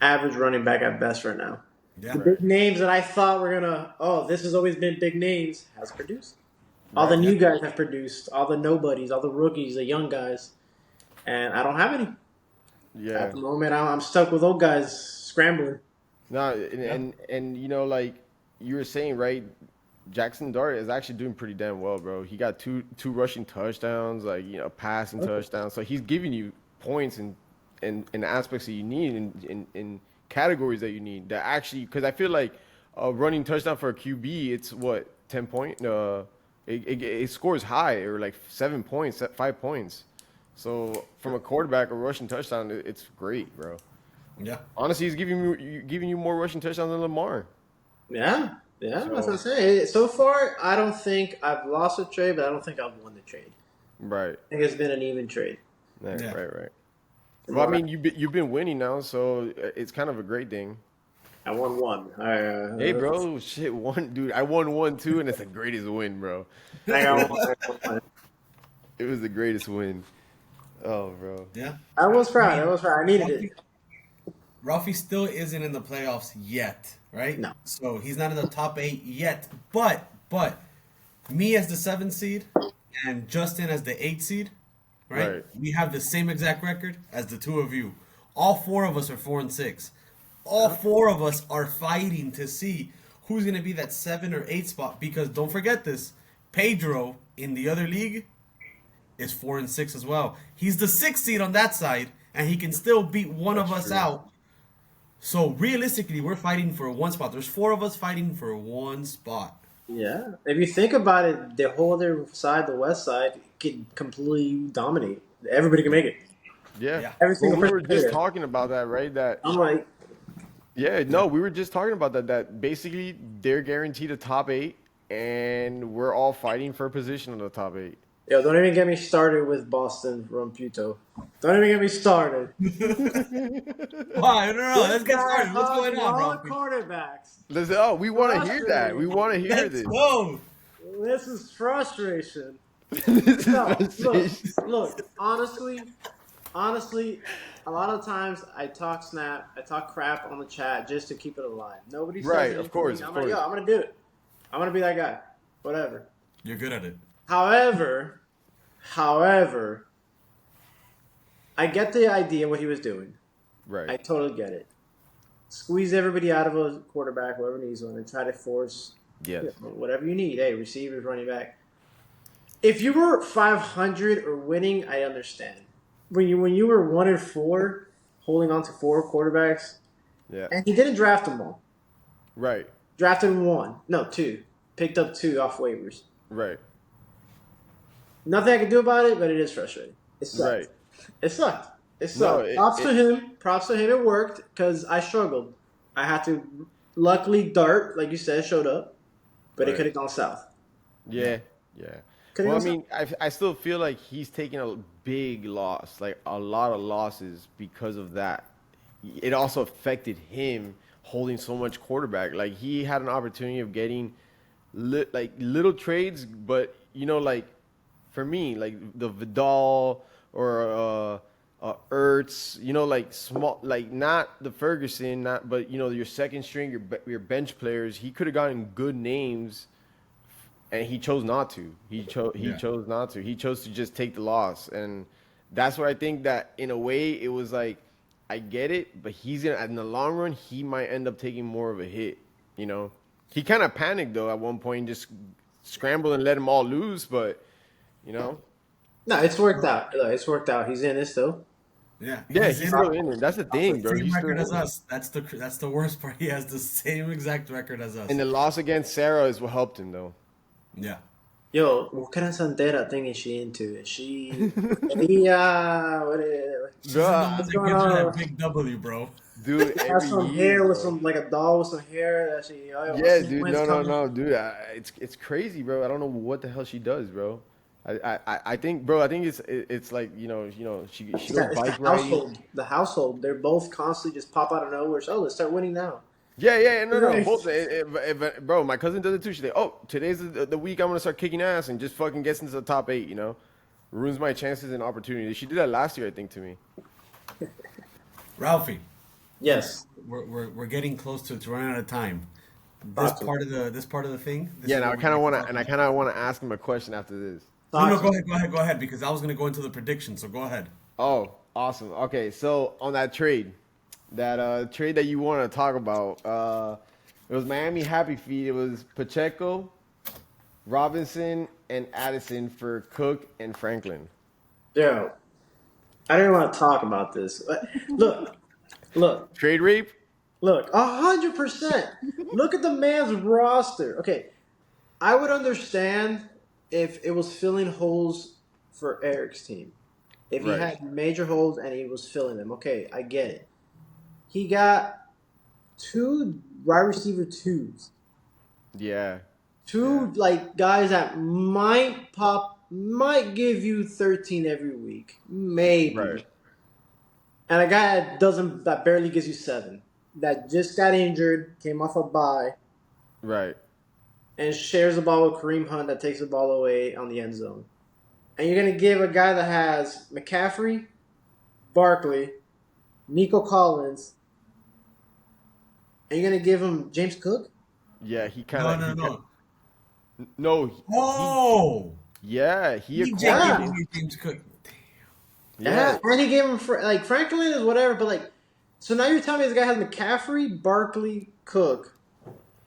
average running back at best right now. Yeah. The big names that I thought were this has always been big names, has produced. All the new guys have produced. All the nobodies, all the rookies, the young guys. And I don't have any. Yeah. At the moment, I'm stuck with old guys scrambling. No, and you know, like you were saying, right? Jackson Dart is actually doing pretty damn well, bro. He got two rushing touchdowns, like passing touchdowns. So he's giving you points in aspects that you need in categories that you need. That actually, because I feel like a running touchdown for a QB, it's what 10 point. It scores high or like 7 points, 5 points. So from a quarterback, a rushing touchdown, it's great, bro. Yeah. Honestly, he's giving you more rushing touchdowns than Lamar. Yeah, that's what I'm saying. So far, I don't think I've lost a trade, but I don't think I've won the trade. Right. I think it's been an even trade. Right. Yeah. Right. Well, I mean, you've been winning now, so it's kind of a great thing. I won one. Hey, bro, shit, dude. I won one too, and it's the greatest win, bro. I got one. It was the greatest win. Oh, bro. Yeah. I was proud. I needed it. Ralphie still isn't in the playoffs yet, right? No. So he's not in the top 8 yet. But me as the 7th seed and Justin as the 8th seed, right? We have the same exact record as the two of you. All 4 of us are 4-6. All 4 of us are fighting to see who's going to be that 7 or 8 spot. Because don't forget this, Pedro in the other league is 4-6 as well. He's the 6th seed on that side, and he can still beat one of us out. So realistically, we're fighting for one spot. There's 4 of us fighting for one spot. Yeah. If you think about it, the whole other side, the west side, could completely dominate. Everybody can make it. Yeah. Every single we were person just there. talking about that, right? That I'm like, yeah, no, we were just talking about that. That basically they're guaranteed a top 8, and we're all fighting for a position in the top 8. yo, don't even get me started with Boston Romputo. Don't even get me started. Why? No. Let's get started. What's going on, All bro? the quarterbacks. Listen, we want to hear that. We want to hear Let's this. go. This is frustration. This is No, frustration. look. Honestly, a lot of times I talk crap on the chat just to keep it alive. Nobody says Right, anything of course, to me. of I'm like, course. yo, I'm gonna do it. I'm gonna be that guy. Whatever. You're good at it. However, I get the idea what he was doing. I Right. totally get it. Squeeze everybody out of a quarterback, whoever needs one, and try to force Yes. whatever you need. Hey, receivers, running back. If you were 500 or winning, I understand. When you were 1-4, holding on to 4 quarterbacks, Yeah. and he didn't draft them all. Right. Drafted 2. Picked up 2 off waivers. Right. Nothing I can do about it, but it is frustrating. It sucked. Right. It sucked. No, Props to him. It worked because I struggled. I had to. Luckily, Dart, like you said, showed up, but it Right. could have gone south. Yeah. Could've Well, I gone mean, I still feel like he's taking a big loss, like a lot of losses because of that. It also affected him holding so much quarterback. Like he had an opportunity of getting little trades, but like for me, like the Vidal or Ertz, like small, like not the Ferguson, but your second string, your bench players. He could have gotten good names. And he chose not to. He chose not to. He chose to just take the loss. And that's where I think that in a way it was like, I get it, but he's gonna in the long run he might end up taking more of a hit. He kind of panicked though at one point, just scrambled and let them all loose. But No, it's worked out. Look, it's worked out. He's in it still. Yeah. he's still in it. That's the thing, bro. Same He's still record in as it. us. That's the worst part. He has the same exact record as us. And the loss against Sarah is what helped him though. Yeah. Yo, what kind of Santera thing is she into? Is she? What is? She's the one that gives you going on? that big W, bro. Dude, Has every some year, hair with bro. like a doll with some hair that she. Yeah, dude. No, dude. It's crazy, bro. I don't know what the hell she does, bro. I think, bro. I think it's like she goes bike riding. The household. They're both constantly just pop out of nowhere. So let's start winning now. Yeah. No. Right. Both, bro. My cousin does it too. She's like, oh, today's the week I'm gonna start kicking ass and just fucking gets into the top 8. Ruins my chances and opportunities. She did that last year, I think, to me. Ralphie, Yes. we're getting close to running out of time. This part of the thing. Yeah. Now I kind of want to ask him a question after this. No, go ahead, because I was gonna go into the prediction. So go ahead. Oh, awesome. Okay, so on that trade that you want to talk about, it was Miami Happy Feet. It was Pacheco, Robinson and Addison for Cook and Franklin. Yo, I didn't want to talk about this. But look, Trade rape? look. 100%. Look at the man's roster. Okay, I would understand if it was filling holes for Eric's team. If he Right. had major holes and he was filling them. Okay, I get it. He got 2 wide receiver 2s. Yeah. Two like guys that might give you 13 every week, maybe. Right. And a guy that barely gives you 7, that just got injured, came off a bye, Right. and shares the ball with Kareem Hunt that takes the ball away on the end zone. And you're gonna give a guy that has McCaffrey, Barkley, Nico Collins, and you're gonna give him James Cook? Yeah, he kind No, of. no, no. No. Oh, Yeah, he DJ acquired. giving me James Cook. Yeah, and he gave him like Franklin is whatever, but like, so now you're telling me this guy has McCaffrey, Barkley, Cook,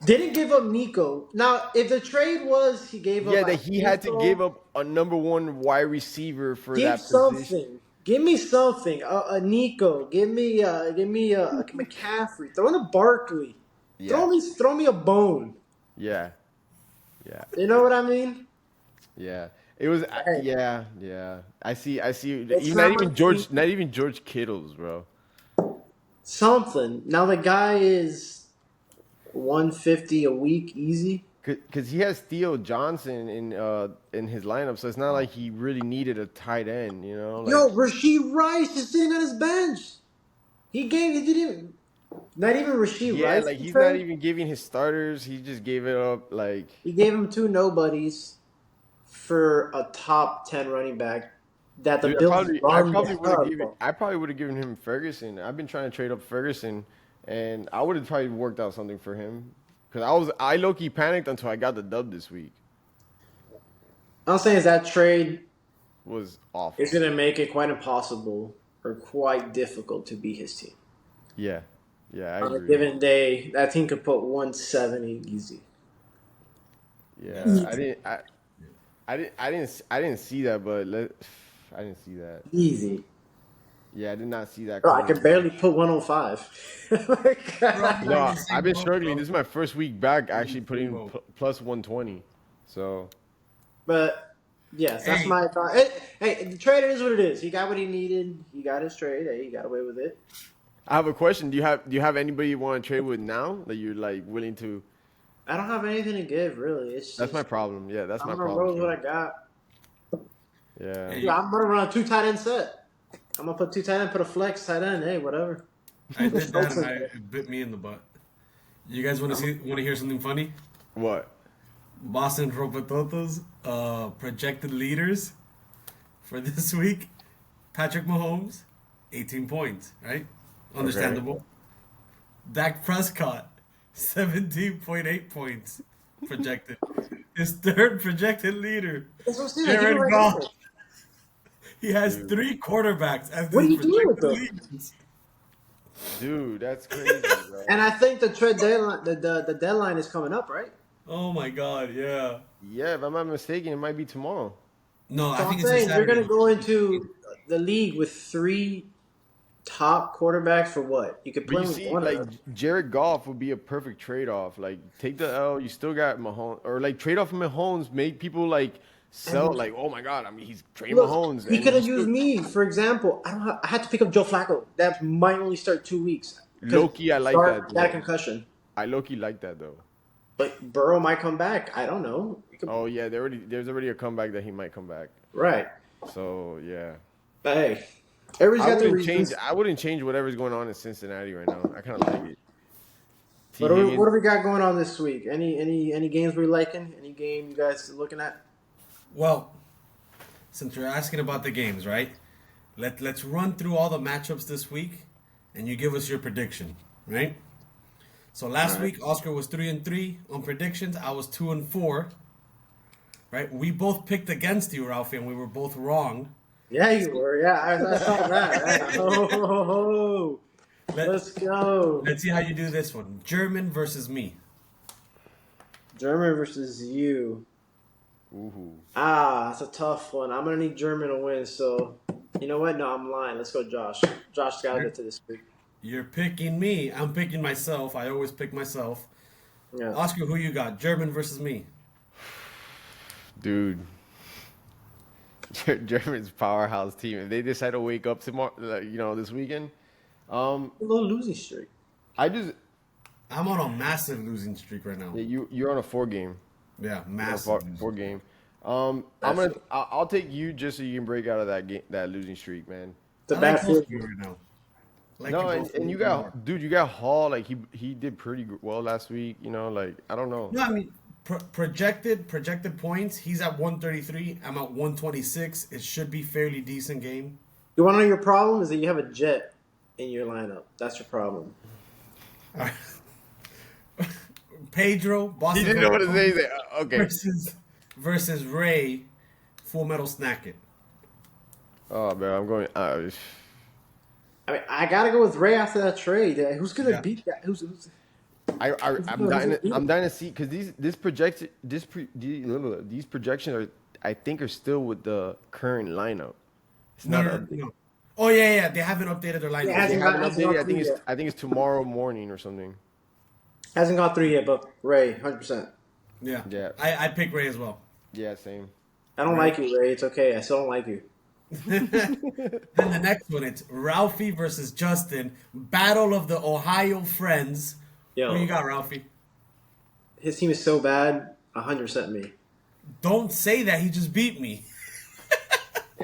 didn't give up Nico. Now, if the trade was he gave up, Yeah, like, that he had to Nico, give up a number 1 wide receiver for give that something. position. Give me something. A Nico. Give me a McCaffrey. Throw in a Barkley. Yeah. Throw me a bone. Yeah. Yeah. You know what I mean? Yeah. It was Hey. yeah. I see. It's He's not not even my George. team. Not even George Kittle's, bro. Something. Now the guy is 150 a week easy. Because he has Theo Johnson in his lineup, so it's not like he really needed a tight end, you know. Like, Yo, Rasheed Rice is sitting on his bench. He didn't. Not even Rasheed yeah, Rice. like he he's trade. not even giving his starters. He just gave it up. Like, He gave him 2 nobodies for a top 10 running back that the dude, Bills I run probably the would have hell given. from. I probably would have given him Ferguson. I've been trying to trade up Ferguson, and I would have probably worked out something for him. Because I low key panicked until I got the dub this week. I'm saying is that trade Was awful. is going to make it quite impossible or quite difficult to beat his team. Yeah, I On a agree. given day, that team could put 170 easy. Yeah, I didn't see that, but I didn't see that. Easy. Yeah, I did not see that. Bro, I coming. could barely put 105. No, I've been struggling. This is my first week back actually putting plus 120. So, But yes, that's Hey. my thought. Hey, the trade is what it is. He got what he needed. He got his trade. Hey, he got away with it. I have a question. Do you have anybody you want to trade with now that you're like willing to? I don't have anything to give really. That's my problem. Yeah, that's I'm my gonna problem. roll with what too. I got. Yeah. Hey. Yeah, I'm gonna run a 2 tight end set. I'm gonna put 2 tight end, put a flex tight end. Hey, whatever. I did that and it bit me in the butt. You guys want to hear something funny? What? Boston Robototos projected leaders for this week. Patrick Mahomes, 18 points, right? Understandable. Dak Prescott, 17.8 points projected. His third projected leader, That's what I'm saying. Give Jared it right Goff. now. He has 3 quarterbacks as What are his you doing with projected them? leaders. Dude, that's crazy, bro. And I think the trade deadline, the deadline is coming up, right? Oh my God, yeah. Yeah, if I'm not mistaken, it might be tomorrow. No, So I I'm think it's saying you're Saturday. gonna go into the league with 3 top quarterbacks for what? You could But play you with see, one like of them. Jared Goff would be a perfect trade-off. Like, take the L, you still got Mahomes, or like trade off Mahomes, make people like sell. Like, oh my God, I mean, he's trading Look, Mahomes. he and could have you used still- me, for example. I had to pick up Joe Flacco. That might only start 2 weeks. 'Cause Low-key, I like start that, that though. concussion. I low-key like that though. But Burrow might come back. I don't know. You could- Oh yeah, there's already a comeback that he might come back. Right. So yeah, But hey, everybody's got their reasons. I wouldn't change whatever's going on in Cincinnati right now. I kind of like it. T. What do Higgins- we got going on this week? Any games we're liking? Any game you guys are looking at? Well, since you're asking about the games, right? Let's run through all the matchups this week, and you give us your prediction, right? So last week, Oscar was 3-3 on predictions. I was 2-4. Right? We both picked against you, Ralphie, and we were both wrong. Yeah, you were. Yeah, I saw that. Oh, let's go. Let's see how you do this one. German versus me. German versus you. Ooh. That's a tough one. I'm gonna need German to win. So, you know what? No, I'm lying. Let's go, Josh. Josh got to get to this week. You're picking me. I'm picking myself. I always pick myself. Yeah. Oscar, who you got? German versus me. Dude. German's powerhouse team. If they decide to wake up tomorrow, this weekend, A little losing streak. I'm on a massive losing streak right now. you're on a 4 game. Yeah, You're on a massive. four losing. game. I'll take you just so you can break out of that losing streak, man. It's a I bad like both field. of you right now. I like No, you and, both and you more. got, dude, you got Hall. Like he did pretty well last week. I don't know. No, I mean projected points. He's at 133. I'm at 126. It should be fairly decent game. You want to know your problem is that you have a Jet in your lineup. That's your problem. All right. Pedro, He Boston didn't know what to say there. Okay. versus Ray, Full Metal Snacket. Oh man, I'm going. I mean, I gotta go with Ray after that trade. Who's gonna beat that? Who's I'm dying to see because these projections I think are still with the current lineup. It's not updated. No. Oh yeah. They haven't updated their lineup. Yeah, They hasn't haven't gone updated. I think through yet. it's tomorrow morning or something. hasn't gone through yet, but Ray, 100%. Yeah. Yeah. I pick Ray as well. Yeah, same. I don't like you, Ray. It's okay. I still don't like you. Then the next one, it's Ralphie versus Justin. Battle of the Ohio Friends. Yo, Who you got, Ralphie? his team is so bad. 100% me. Don't say that. He just beat me.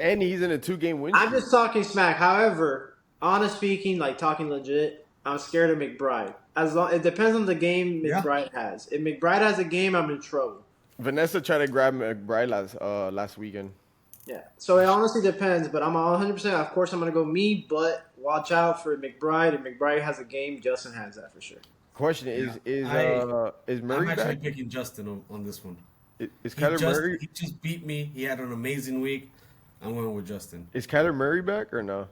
And he's in a 2 game win I'm streak. just talking smack. However, honest speaking, like talking legit, I'm scared of McBride. It depends on the game Yeah. McBride has. If McBride has a game, I'm in trouble. Vanessa tried to grab McBride last weekend. Yeah. So it honestly depends, but I'm 100%. Of course, I'm going to go me, but watch out for McBride. If McBride has a game, Justin has that for sure. Question is I'm Murray actually back? picking Justin on this one. Is Kyler Murray He just beat me. He had an amazing week. I'm going with Justin. is Kyler Murray back or no?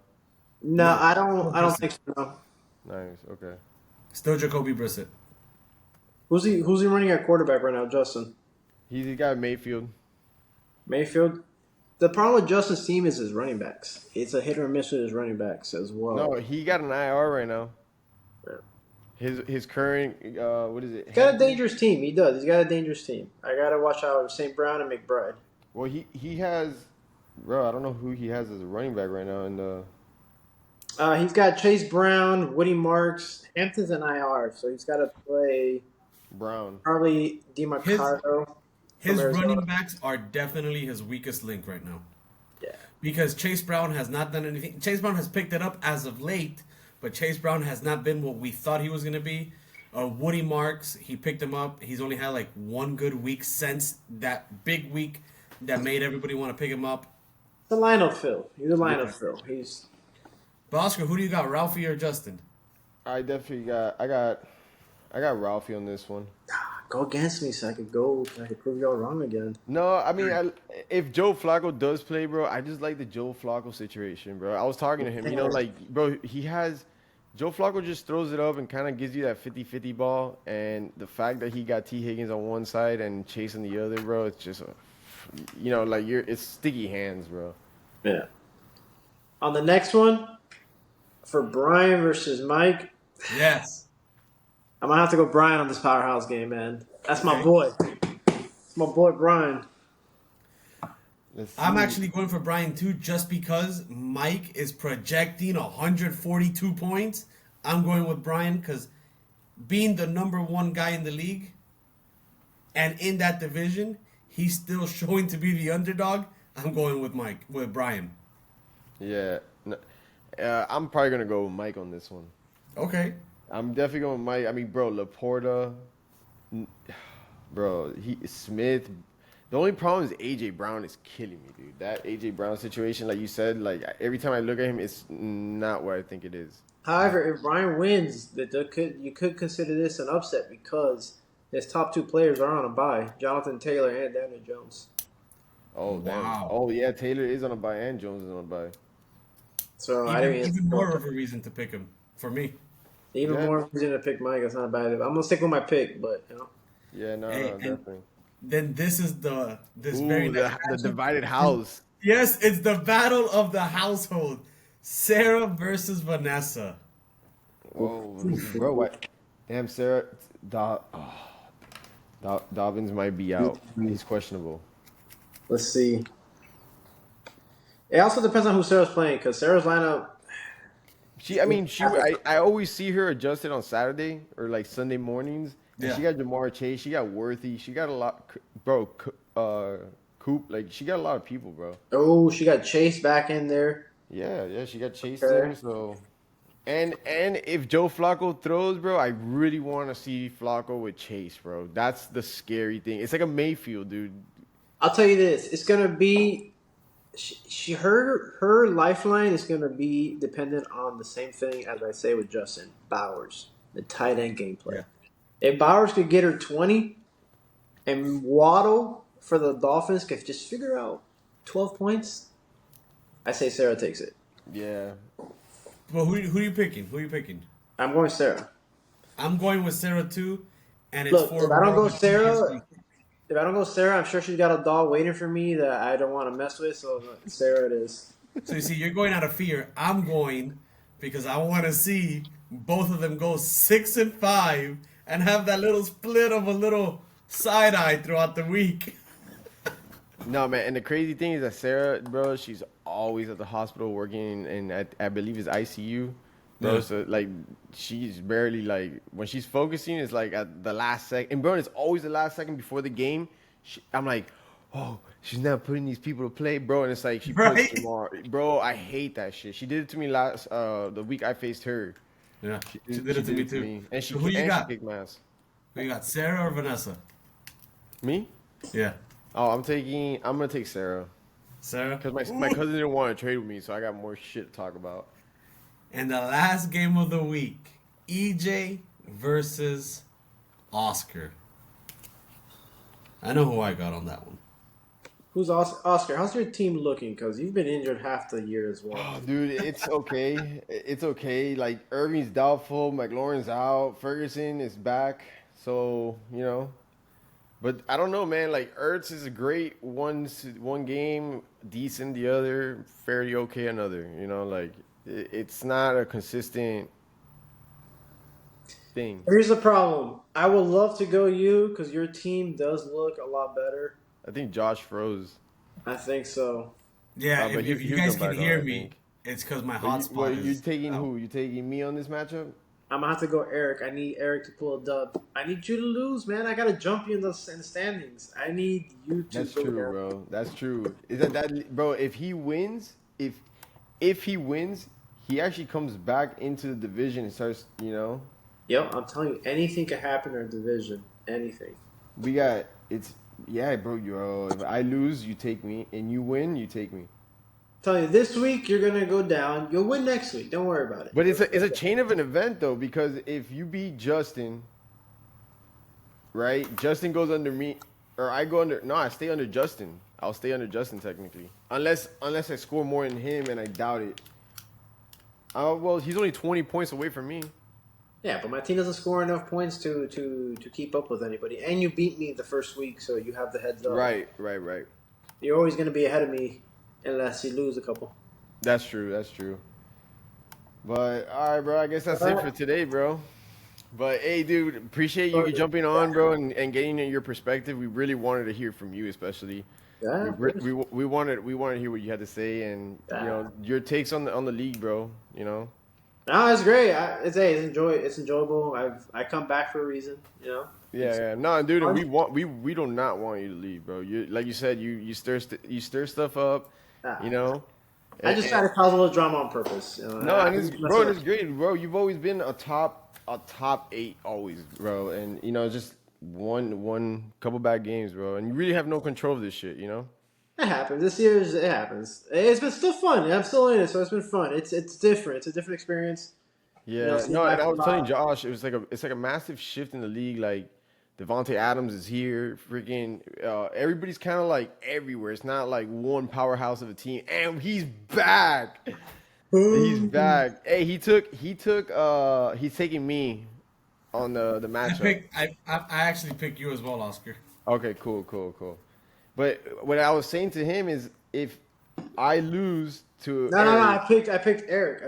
No, I don't think so. No. Nice. Okay. Still Jacoby Brissett. Who's he running at quarterback right now, Justin? He's got Mayfield. Mayfield? The problem with Justin's team is his running backs. It's a hit or miss with his running backs as well. No, he got an IR right now. Yeah. His current what is it? He's got a dangerous team. He does. He's got a dangerous team. I got to watch out for St. Brown and McBride. Well, he has, bro. I don't know who he has as a running back right now. And He's got Chase Brown, Woody Marks, Hampton's an IR, so he's got to play Brown. probably DeMarcado. His Arizona. running backs are definitely his weakest link right now. Yeah. Because Chase Brown has not done anything. Chase Brown has picked it up as of late, but Chase Brown has not been what we thought he was going to be. Woody Marks, he picked him up. He's only had like one good week since that big week that made everybody want to pick him up. The lineup fill. He's a lineup fill. But Oscar, who do you got, Ralphie or Justin? I definitely got Ralphie on this one. Go against me so I could prove y'all wrong again. No, I mean, if Joe Flacco does play, bro, I just like the Joe Flacco situation, bro. I was talking to him, bro, Joe Flacco just throws it up and kind of gives you that 50-50 ball, and the fact that he got T. Higgins on one side and Chase on the other, bro, it's just, it's sticky hands, bro. Yeah. On the next one, for Brian versus Mike, Yes. I'm gonna have to go Brian on this powerhouse game, man. That's my boy. It's my boy Brian. I'm actually going for Brian too, just because Mike is projecting 142 points. I'm going with Brian because being the number one guy in the league and in that division, he's still showing to be the underdog. I'm going with Brian. Yeah. I'm probably going to go with Mike on this one. Okay. I'm definitely going with Mike. I mean, bro, Laporta, bro, Smith. The only problem is A.J. Brown is killing me, dude. That A.J. Brown situation, like you said, like every time I look at him, it's not what I think it is. However, if Brian wins, you could consider this an upset because his top two players are on a bye: Jonathan Taylor and Daniel Jones. Oh, damn. Wow. Oh, yeah, Taylor is on a bye and Jones is on a bye. So I didn't Even more of a reason to pick him for me. more reason to pick Mike. That's not a bad. I'm gonna stick with my pick, but Yeah, no, Hey, definitely. then this is this Ooh, very next the matchup. divided house. Yes, it's the battle of the household. Sarah versus Vanessa. Whoa, bro, what? Damn, Sarah, Dobbins might be out. He's questionable. Let's see. It also depends on who Sarah's playing because Sarah's lineup. I always see her adjusted on Saturday or like Sunday mornings, and Yeah. she got Jamar Chase, she got Worthy, she got a lot, bro. Coop, like she got a lot of people, bro. Oh, she got Chase back in there. Yeah, she got Chase Okay. there. So, and if Joe Flacco throws, bro, I really want to see Flacco with Chase, bro. That's the scary thing. It's like a Mayfield, dude. I'll tell you this: it's gonna be her lifeline is gonna be dependent on the same thing as I say with Justin Bowers, the tight end gameplay. Yeah. If Bowers could get her 20, and Waddle for the Dolphins could just figure out 12 points, I say Sarah takes it. Yeah, Well, who are you picking? Who are you picking? I'm going Sarah. I'm going with Sarah too, and it's Look, for if I don't more go of a team Sarah, thing. if I don't go Sarah, I'm sure she's got a doll waiting for me that I don't want to mess with. So Sarah it is. So you see, you're going out of fear. I'm going because I want to see both of them go 6-5 and have that little split of a little side eye throughout the week. no man. And the crazy thing is that Sarah, bro, she's always at the hospital working, and I believe it's ICU, bro. Yeah. So like, she's barely like when she's focusing, it's like at the last second. And bro, it's always the last second before the game. I'm like, oh, she's not putting these people to play, bro. And it's like she puts Right? Jamar, bro. I hate that shit. She did it to me last the week I faced her. Yeah, she did it to me too. And she So who you she got? kicked my ass. Who you got, Sarah or Vanessa? Me? Yeah, Oh, I'm gonna take Sarah Sarah. because my cousin didn't want to trade with me, so I got more shit to talk about. And the last game of the week, EJ versus Oscar. I know who I got on that one. Who's Oscar? How's your team looking? Because you've been injured half the year as well. Oh, dude, it's okay. It's okay. Like Irving's doubtful, McLaurin's out, Ferguson is back, so you know. But I don't know, man. Like Ertz is a great one game, decent the other, fairly okay another. You know, like it's not a consistent thing. Here's the problem. I would love to go you because your team does look a lot better. I think Josh froze. I think so. Yeah, But if you he'll guys come can back on, hear I me, think. it's because my Well, hotspot you is. taking out. who? You taking me on this matchup? I'm gonna have to go Eric. I need Eric to pull a dub. I need you to lose, man. I gotta jump you in the standings. I need you to That's go true, down. bro. That's true. Is that bro? If he wins, if he wins, he actually comes back into the division and starts. You know, Yo, I'm telling you, anything can happen in our division. Anything. we got it's yeah, bro. If I lose, you take me, and you win, you take me. I'm telling you, this week you're gonna go down. You'll win next week. Don't worry about it. But it's a chain of an event though, because if you beat Justin, right? Justin goes under me, or I go under. No, I stay under Justin. I'll stay under Justin technically, unless I score more than him, and I doubt it. Well, he's only 20 points away from me. Yeah, but my team doesn't score enough points to keep up with anybody. And you beat me the first week, so you have the heads up. Right. You're always gonna be ahead of me unless you lose a couple. That's true. But all right, bro. I guess that's it for today, bro. But hey, dude, appreciate you jumping on, bro, and getting your perspective. We really wanted to hear from you, especially. Yeah. We wanted to hear what you had to say, and you know your takes on the league, bro. You know. No, it's great. It's enjoyable. I come back for a reason, you know. Yeah. No, dude, and we do not want you to leave, bro. You like you said, you stir stuff up, you know. I just try to cause a little drama on purpose. You know? No, and it's great, bro. You've always been a top 8 always, bro. And you know, just one couple bad games, bro. And you really have no control of this shit, you know. It happens. It happens. It's been still fun. I'm still in it, so it's been fun. It's different. It's a different experience. Yeah, You know, no, and I was telling live. Josh, it's like a massive shift in the league. Like Devontae Adams is here, freaking everybody's kind of like everywhere. It's not like one powerhouse of a team, and he's back. He's back. Hey, he's taking me on the matchup. I actually picked you as well, Oscar. Okay, cool. But what I was saying to him is, if I lose to No. Eric, I picked Eric.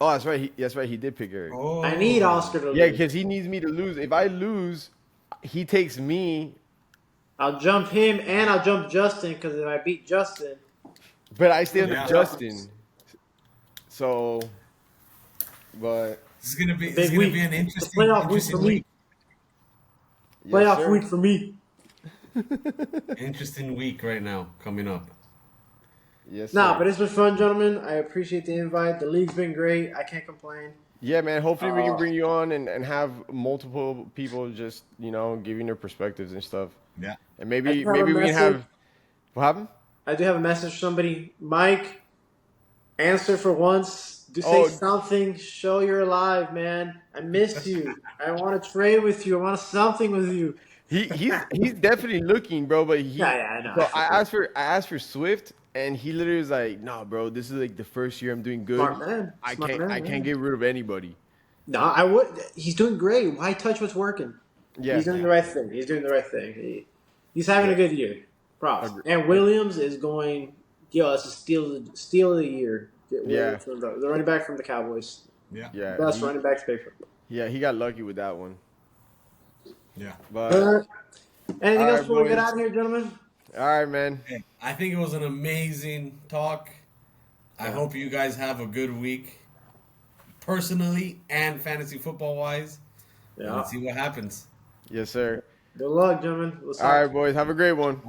oh, that's right. That's right. He did pick Eric. I need Oh, Oscar to Yeah, lose. because he needs me to lose. If I lose, he takes me, I'll jump him and I'll jump Justin because if I beat Justin, but I stay under Yeah. Justin. So, but this is gonna be an It's a playoff week for interesting me. week. yes, Playoff sir. week for me. Interesting week right now coming up. Yes, Nah, sir. but it's been fun, gentlemen. I appreciate the invite. The league's been great. I can't complain. Yeah, man. Hopefully we can Uh, bring you on and have multiple people just giving their perspectives and stuff. Yeah. And I maybe do have a we can message. have what happened? I do have a message for somebody. Mike, answer for once. Do say Oh, something. Show you're alive, man. I miss you. I want to trade with you. I want something with you. he's definitely looking, bro. But Yeah, I know. so I asked for Swift, and he literally was like, "No, bro, this is like the first year I'm doing good. Smart man. Smart man. I can't get rid of anybody." No, I would. He's doing great. Why touch what's working? Yeah, He's doing the right thing. He's having a good year. Props. Agree. And Williams is going. Yo, it's a steal of the year. Get Williams from the running back from the Cowboys. Yeah. yeah, Best running back to pay for. yeah. He got lucky with that one. Yeah. But Anything All else right, before we get boys. out of here, gentlemen? all right, man. Hey, I think it was an amazing talk. I hope you guys have a good week, personally and fantasy football wise. Yeah. Let's see what happens. Yes, sir. Good luck, gentlemen. We'll All right, boys. Have a great one.